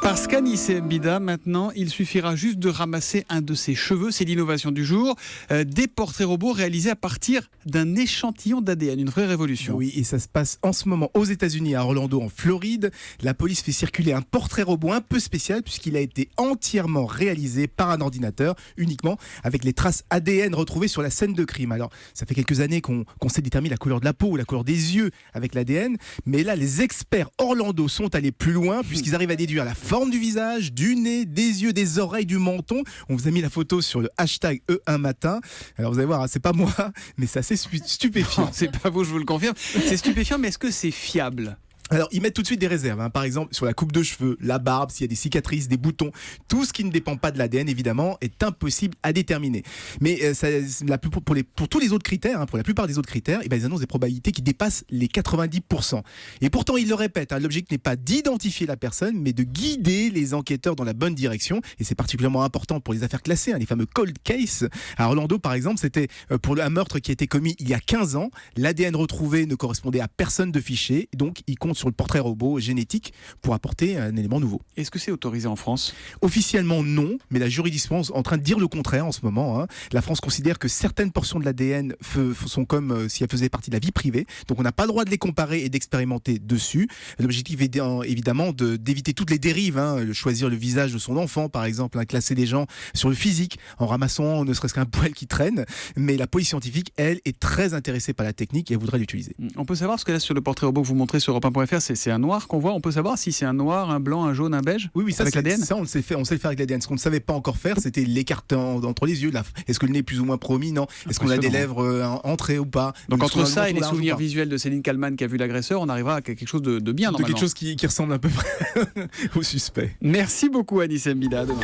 Parce qu'Anis Mbida, maintenant, il suffira juste de ramasser un de ses cheveux. C'est l'innovation du jour. Des portraits robots réalisés à partir d'un échantillon d'ADN. Une vraie révolution. Oui, et ça se passe en ce moment aux États-Unis, à Orlando, en Floride. La police fait circuler un portrait robot un peu spécial puisqu'il a été entièrement réalisé par un ordinateur, uniquement avec les traces ADN retrouvées sur la scène de crime. Alors, ça fait quelques années qu'on sait déterminer la couleur de la peau ou la couleur des yeux avec l'ADN. Mais là, les experts Orlando sont allés plus loin puisqu'ils arrivent à déduire la forme du visage, du nez, des yeux, des oreilles, du menton. On vous a mis la photo sur le hashtag E1matin. Alors vous allez voir, c'est pas moi, mais c'est assez stupéfiant. Non, c'est pas vous, je vous le confirme. C'est stupéfiant, mais est-ce que c'est fiable ? Alors, ils mettent tout de suite des réserves, hein. Par exemple, sur la coupe de cheveux, la barbe, s'il y a des cicatrices, des boutons, tout ce qui ne dépend pas de l'ADN, évidemment, est impossible à déterminer. Mais pour tous les autres critères, hein, pour la plupart des autres critères, ils annoncent des probabilités qui dépassent les 90%. Et pourtant, ils le répètent, hein, l'objectif n'est pas d'identifier la personne, mais de guider les enquêteurs dans la bonne direction. Et c'est particulièrement important pour les affaires classées, hein, les fameux cold cases. À Orlando, par exemple, c'était pour un meurtre qui a été commis il y a 15 ans. L'ADN retrouvé ne correspondait à personne de fiché, donc il compte sur le portrait robot génétique pour apporter un élément nouveau. Est-ce que c'est autorisé en France ? Officiellement non, mais la jurisprudence est en train de dire le contraire en ce moment, hein. La France considère que certaines portions de l'ADN sont comme si elles faisaient partie de la vie privée, donc on n'a pas le droit de les comparer et d'expérimenter dessus. L'objectif est évidemment d'éviter toutes les dérives, hein, choisir le visage de son enfant par exemple, hein, classer des gens sur le physique en ramassant ne serait-ce qu'un poil qui traîne, mais la police scientifique, elle, est très intéressée par la technique et elle voudrait l'utiliser. On peut savoir, parce que là sur le portrait robot que vous montrez sur europe1.fr, c'est un noir qu'on voit. On peut savoir si c'est un noir, un blanc, un jaune, un beige. Oui, ça, avec l'ADN. Ça, on sait le faire avec l'ADN. Ce qu'on ne savait pas encore faire, c'était l'écarter entre les yeux. Là, est-ce que le nez est plus ou moins prominent ? Est-ce qu'on a des lèvres entrées ou pas ? Donc entre ça et les souvenirs visuels de Céline Kallmann qui a vu l'agresseur, on arrivera à quelque chose de bien normalement. De quelque chose qui ressemble à peu près au suspect. Merci beaucoup Anis Mbida. À demain.